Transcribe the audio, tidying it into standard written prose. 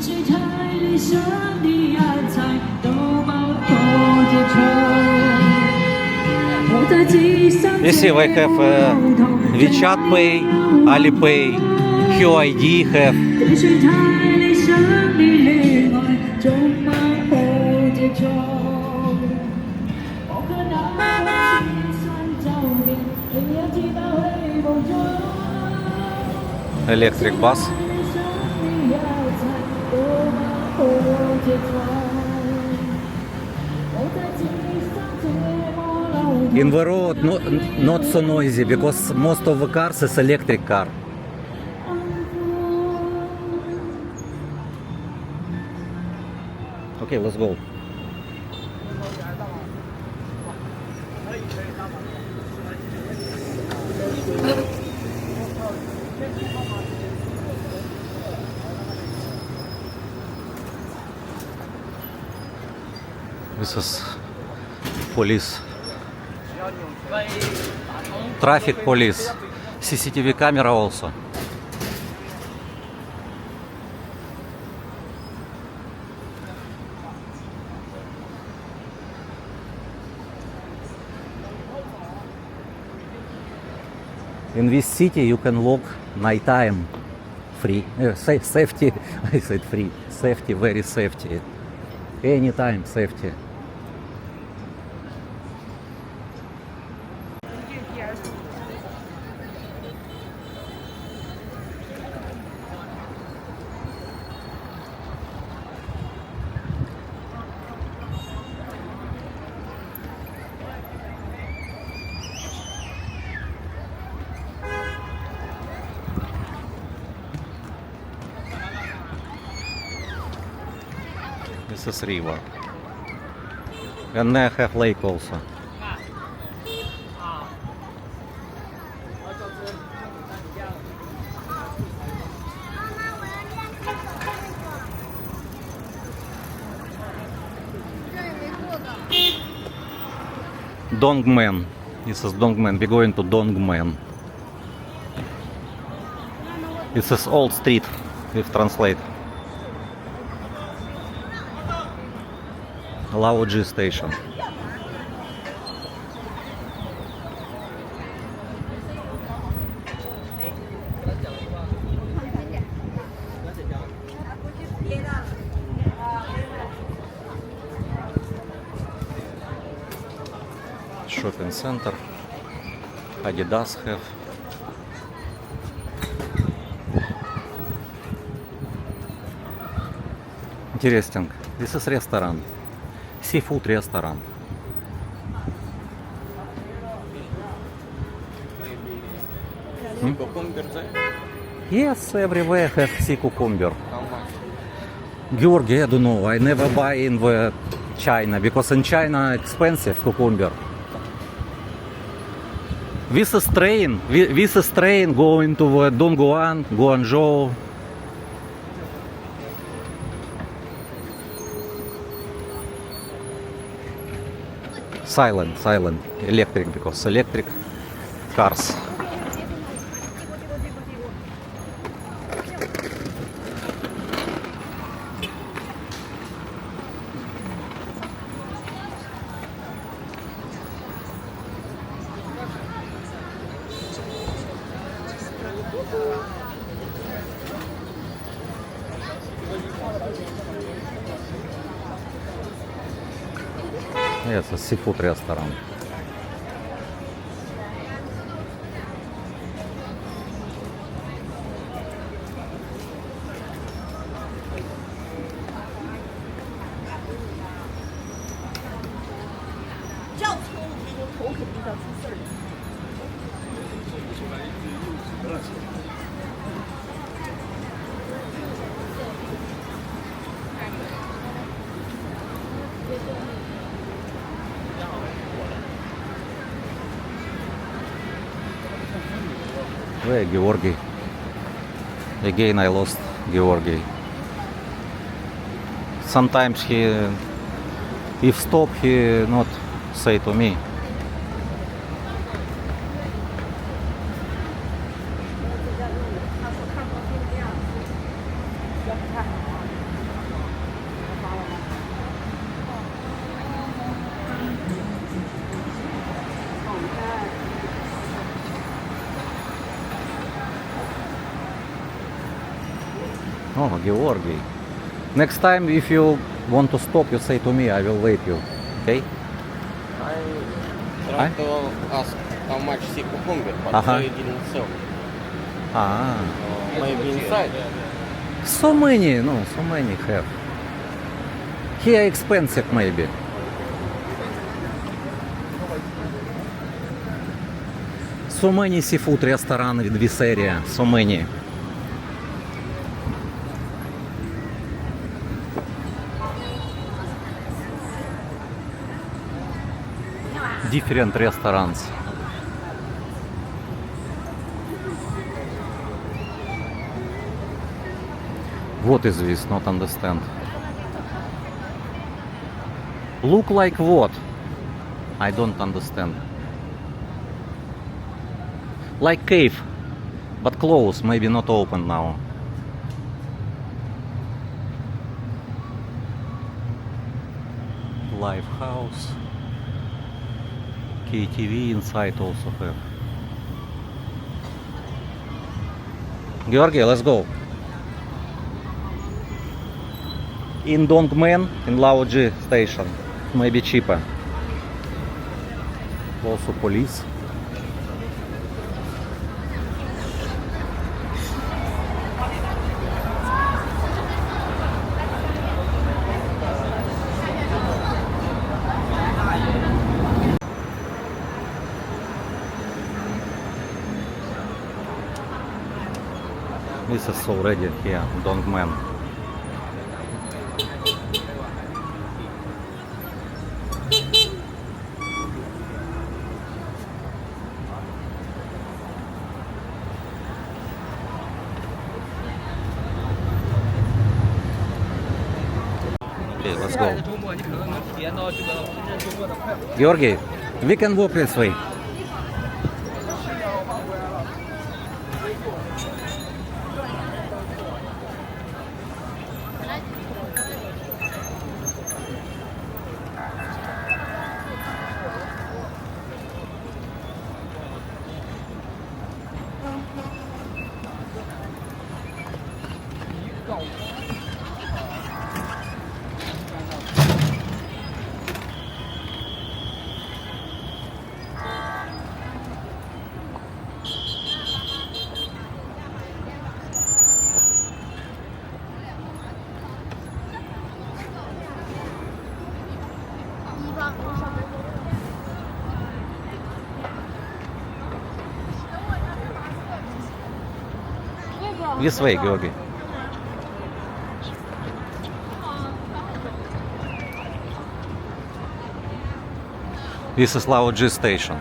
You see, I have WeChat Pay, Alipay, QID have. Electric bus. In the road, not so noisy because most of the cars is electric car. Okay, let's go. This is police. Traffic police. CCTV camera also. In this city you can walk nighttime free. Safety, I said free. Safety, very safety. Anytime safety. This is river. And they have lake also. Dongmen. This is Dongmen. We're going to Dongmen. This is old street, if translate. Laoji station. Shopping center. Adidas have. Interesting. This is restaurant. Seafood restaurant. Yes, everywhere have sea cucumber. Georgia, I don't know. I never buy in the China because in China expensive cucumber. This is train going to Dongguan, Guangzhou. Silent, electric because electric cars. Yes, a seafood restaurant. Where Georgi? Again I lost Georgi. Sometimes if stop, he not say to me. Oh, Georgi. Next time, if you want to stop, you say to me, I will wait you. Okay? I tried to ask how much see cucumber, but they didn't sell. Ah. Maybe inside. So many, no, so many have. Here expensive maybe. So many seafood restaurant in this area, so many. Different restaurants. What is this? Not understand. Look like what? I don't understand. Like cave, but closed, maybe not open now. Live house. KTV inside also have. Georgi, let's go. In Dongmen, in Laoji station. Maybe cheaper. Also police. This is already here, Dongmen. Okay, let's go. Georgi, we can walk this way. This way, Georgi. This is Laoji station.